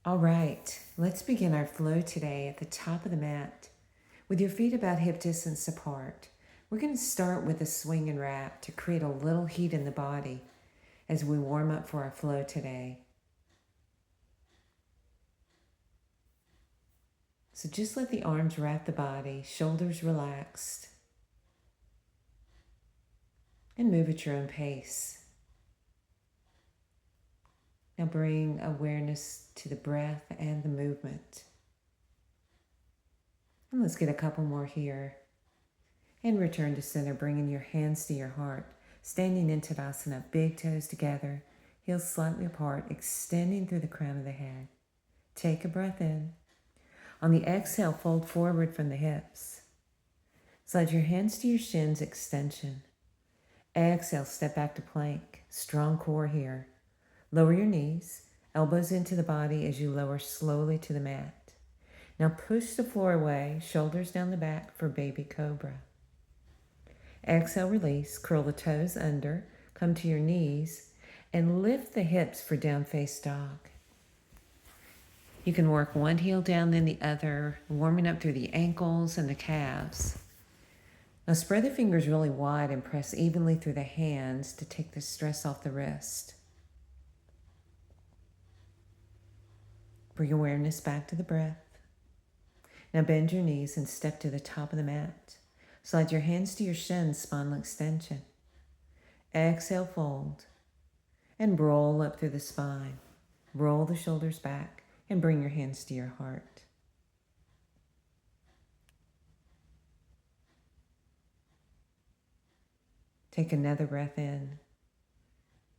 All right, let's begin our flow today at the top of the mat with your feet about hip distance apart. We're going to start with a swing and wrap to create a little heat in the body as we warm up for our flow today. So just let the arms wrap the body, shoulders relaxed, and move at your own pace. Now bring awareness to the breath and the movement. And let's get a couple more here. And return to center, bringing your hands to your heart. Standing in Tadasana, big toes together, heels slightly apart, extending through the crown of the head. Take a breath in. On the exhale, fold forward from the hips. Slide your hands to your shins, extension. Exhale, step back to plank. Strong core here. Lower your knees, elbows into the body as you lower slowly to the mat. Now push the floor away, shoulders down the back for baby cobra. Exhale, release, curl the toes under, come to your knees, and lift the hips for down face dog. You can work one heel down, then the other, warming up through the ankles and the calves. Now spread the fingers really wide and press evenly through the hands to take the stress off the wrist. Bring awareness back to the breath. Now bend your knees and step to the top of the mat. Slide your hands to your shins, spinal extension. Exhale, fold, and roll up through the spine. Roll the shoulders back and bring your hands to your heart. Take another breath in.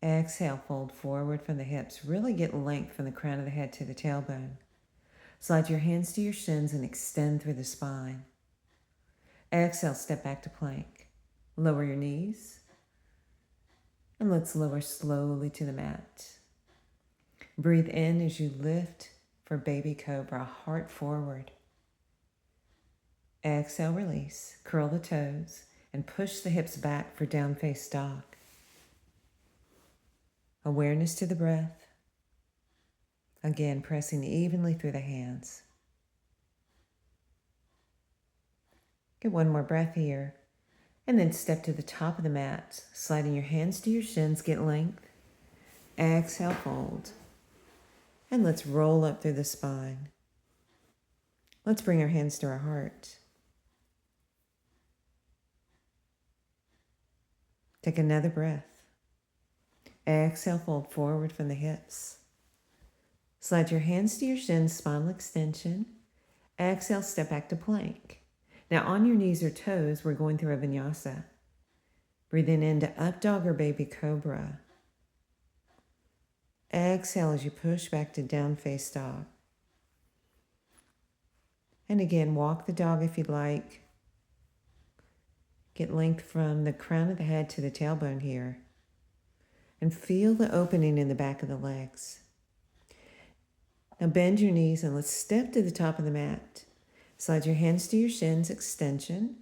Exhale, fold forward from the hips. Really get length from the crown of the head to the tailbone. Slide your hands to your shins and extend through the spine. Exhale, step back to plank. Lower your knees. And let's lower slowly to the mat. Breathe in as you lift for baby cobra, heart forward. Exhale, release. Curl the toes and push the hips back for down face dog. Awareness to the breath. Again, pressing evenly through the hands. Get one more breath here. And then step to the top of the mat, sliding your hands to your shins, get length. Exhale, fold. And let's roll up through the spine. Let's bring our hands to our heart. Take another breath. Exhale, fold forward from the hips. Slide your hands to your shins, spinal extension. Exhale, step back to plank. Now on your knees or toes, we're going through a vinyasa. Breathing into up dog or baby cobra. Exhale as you push back to down face dog. And again, walk the dog if you'd like. Get length from the crown of the head to the tailbone here. And feel the opening in the back of the legs. Now bend your knees and let's step to the top of the mat. Slide your hands to your shins, extension.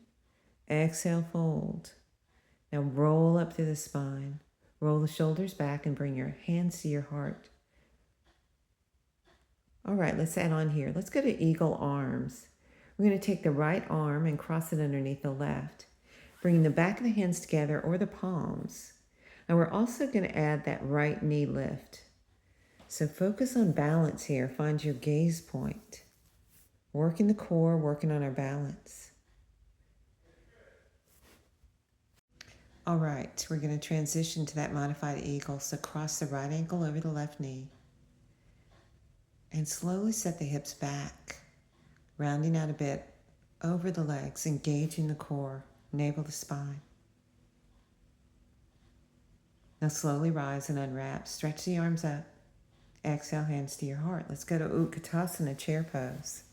Exhale, fold. Now roll up through the spine. Roll the shoulders back and bring your hands to your heart. All right, let's add on here. Let's go to eagle arms. We're going to take the right arm and cross it underneath the left, bringing the back of the hands together or the palms. And we're also going to add that right knee lift. So focus on balance here. Find your gaze point. Working the core, working on our balance. All right, we're going to transition to that modified eagle. So cross the right ankle over the left knee. And slowly set the hips back, rounding out a bit over the legs, engaging the core, navel the spine. Now slowly rise and unwrap. Stretch the arms up. Exhale, hands to your heart. Let's go to Utkatasana, chair pose.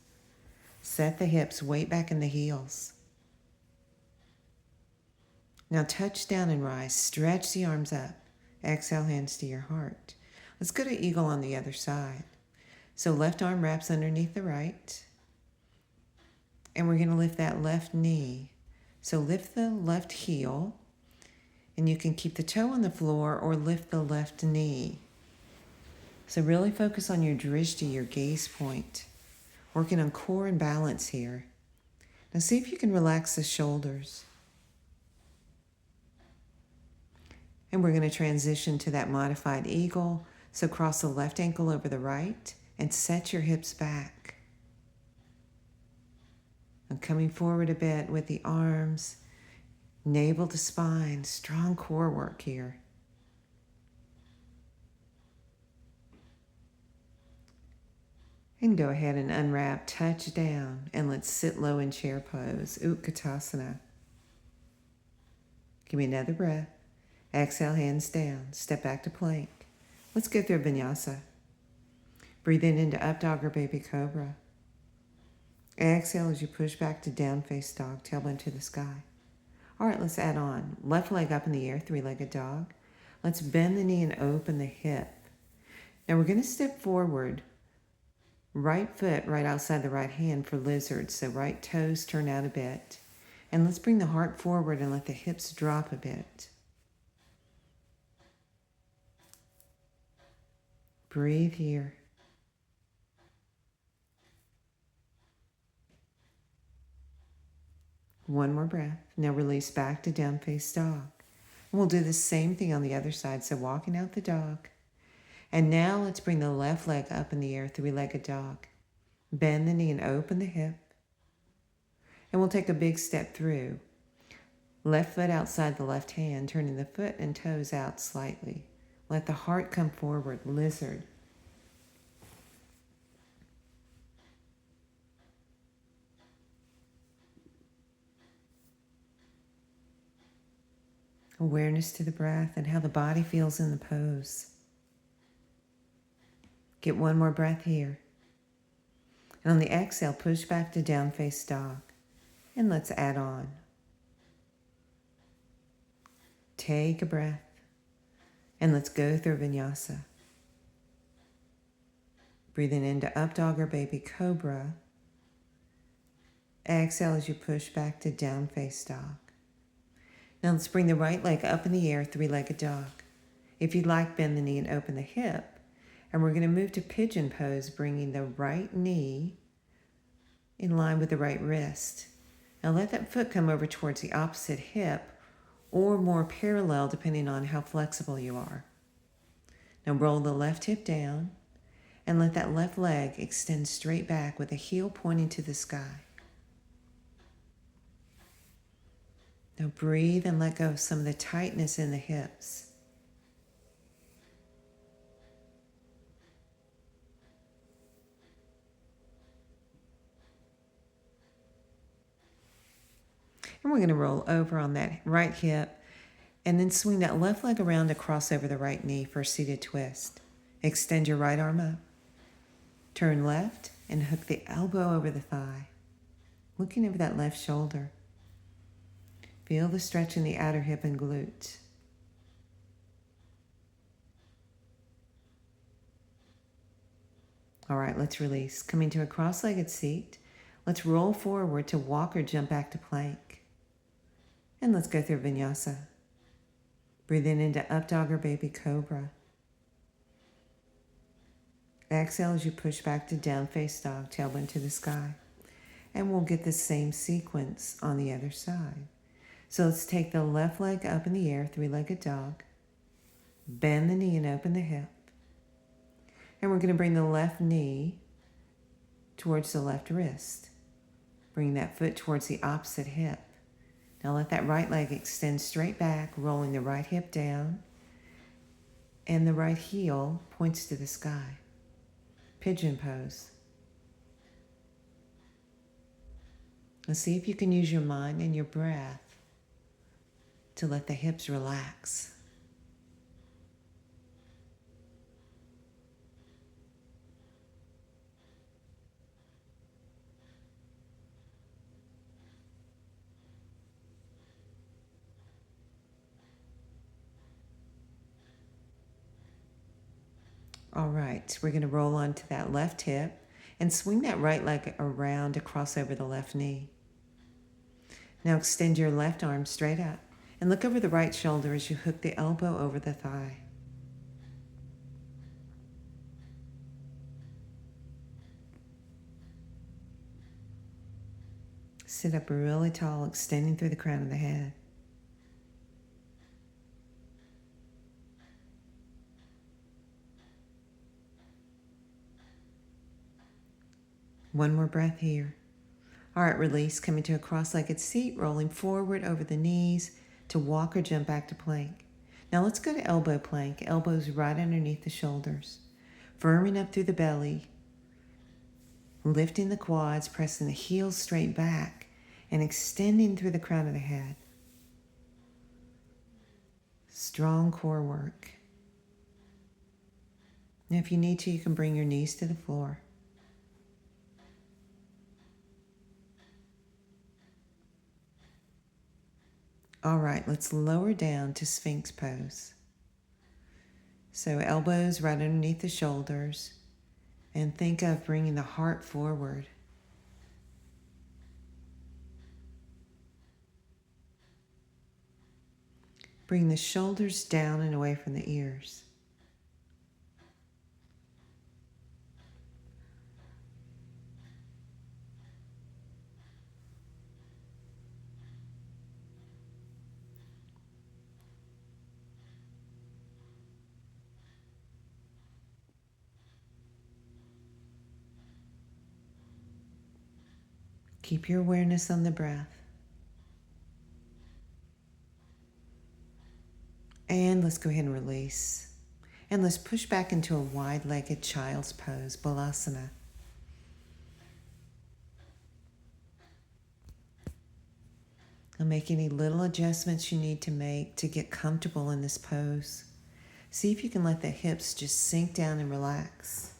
Set the hips, weight back in the heels. Now touch down and rise. Stretch the arms up. Exhale, hands to your heart. Let's go to eagle on the other side. So left arm wraps underneath the right. And we're going to lift that left knee. So lift the left heel. And you can keep the toe on the floor or lift the left knee. So really focus on your drishti, your gaze point. Working on core and balance here. Now see if you can relax the shoulders. And we're going to transition to that modified eagle. So cross the left ankle over the right and set your hips back. And coming forward a bit with the arms, navel to spine, strong core work here. And go ahead and unwrap, touch down, and let's sit low in chair pose, Utkatasana. Give me another breath. Exhale, hands down, step back to plank. Let's go through vinyasa. Breathe in into up dog or baby cobra. Exhale as you push back to down face dog, tailbone to the sky. All right, let's add on. Left leg up in the air, three-legged dog. Let's bend the knee and open the hip. Now we're going to step forward. Right foot right outside the right hand for lizard, so right toes turn out a bit. And let's bring the heart forward and let the hips drop a bit. Breathe here. One more breath. Now release back to down face dog. And we'll do the same thing on the other side, so walking out the dog. And now let's bring the left leg up in the air, three-legged dog. Bend the knee and open the hip. And we'll take a big step through. Left foot outside the left hand, turning the foot and toes out slightly. Let the heart come forward, lizard. Awareness to the breath and how the body feels in the pose. Get one more breath here. And on the exhale, push back to down face dog. And let's add on. Take a breath. And let's go through vinyasa. Breathing into up dog or baby cobra. Exhale as you push back to down face dog. Now let's bring the right leg up in the air, three-legged dog. If you'd like, bend the knee and open the hip. And we're going to move to pigeon pose, bringing the right knee in line with the right wrist. Now let that foot come over towards the opposite hip or more parallel depending on how flexible you are. Now roll the left hip down and let that left leg extend straight back with the heel pointing to the sky. Now breathe and let go of some of the tightness in the hips. And we're going to roll over on that right hip and then swing that left leg around to cross over the right knee for a seated twist. Extend your right arm up. Turn left and hook the elbow over the thigh. Looking over that left shoulder. Feel the stretch in the outer hip and glute. All right, let's release. Coming to a cross-legged seat. Let's roll forward to walk or jump back to plank. And let's go through vinyasa. Breathe in into up dog or baby cobra. Exhale as you push back to down face dog, tailbone to the sky. And we'll get the same sequence on the other side. So let's take the left leg up in the air, three-legged dog. Bend the knee and open the hip. And we're going to bring the left knee towards the left wrist. Bring that foot towards the opposite hip. Now let that right leg extend straight back, rolling the right hip down. And the right heel points to the sky. Pigeon pose. Let's see if you can use your mind and your breath to let the hips relax. All right, we're going to roll onto that left hip and swing that right leg around to cross over the left knee. Now extend your left arm straight up and look over the right shoulder as you hook the elbow over the thigh. Sit up really tall, extending through the crown of the head. One more breath here. All right, release, coming to a cross-legged seat, rolling forward over the knees to walk or jump back to plank. Now let's go to elbow plank, elbows right underneath the shoulders. Firming up through the belly, lifting the quads, pressing the heels straight back, and extending through the crown of the head. Strong core work. Now if you need to, you can bring your knees to the floor. All right, let's lower down to Sphinx pose. So elbows right underneath the shoulders, and think of bringing the heart forward. Bring the shoulders down and away from the ears. Keep your awareness on the breath. And let's go ahead and release. And let's push back into a wide-legged child's pose, Balasana. And make any little adjustments you need to make to get comfortable in this pose. See if you can let the hips just sink down and relax.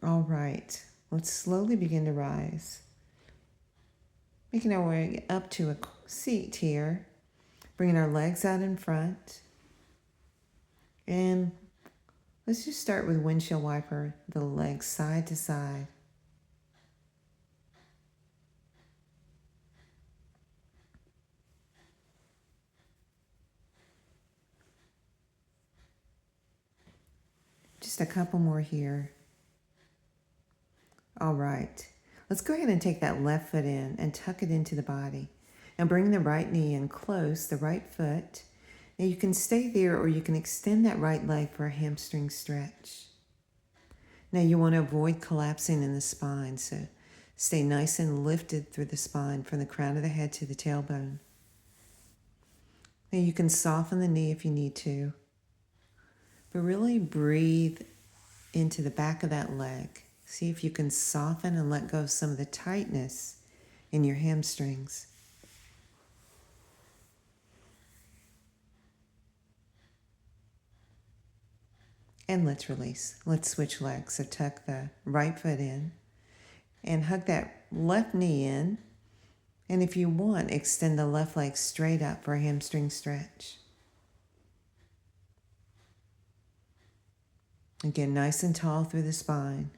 All right, let's slowly begin to rise. Making our way up to a seat here, bringing our legs out in front. And let's just start with windshield wiper, the legs side to side. Just a couple more here. All right, let's go ahead and take that left foot in and tuck it into the body. And bring the right knee in close, the right foot. Now you can stay there or you can extend that right leg for a hamstring stretch. Now you want to avoid collapsing in the spine, so stay nice and lifted through the spine from the crown of the head to the tailbone. Now you can soften the knee if you need to, but really breathe into the back of that leg. See if you can soften and let go of some of the tightness in your hamstrings. And let's release. Let's switch legs. So tuck the right foot in and hug that left knee in. And if you want, extend the left leg straight up for a hamstring stretch. Again, nice and tall through the spine.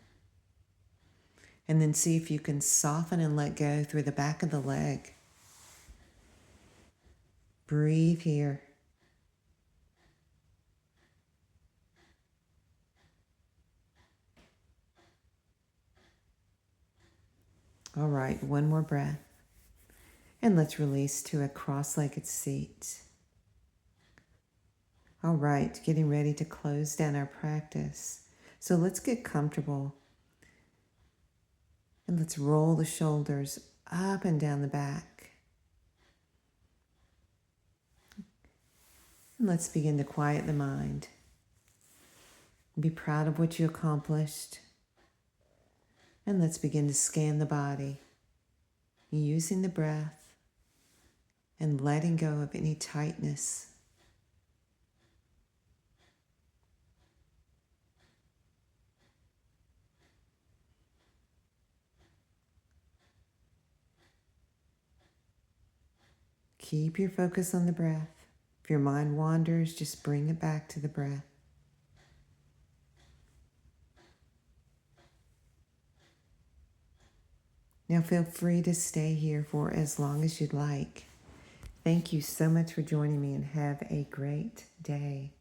And then see if you can soften and let go through the back of the leg. Breathe here. All right, one more breath. And let's release to a cross-legged seat. All right, getting ready to close down our practice. So let's get comfortable. And let's roll the shoulders up and down the back. And let's begin to quiet the mind. Be proud of what you accomplished. And let's begin to scan the body, using the breath and letting go of any tightness. Keep your focus on the breath. If your mind wanders, just bring it back to the breath. Now feel free to stay here for as long as you'd like. Thank you so much for joining me and have a great day.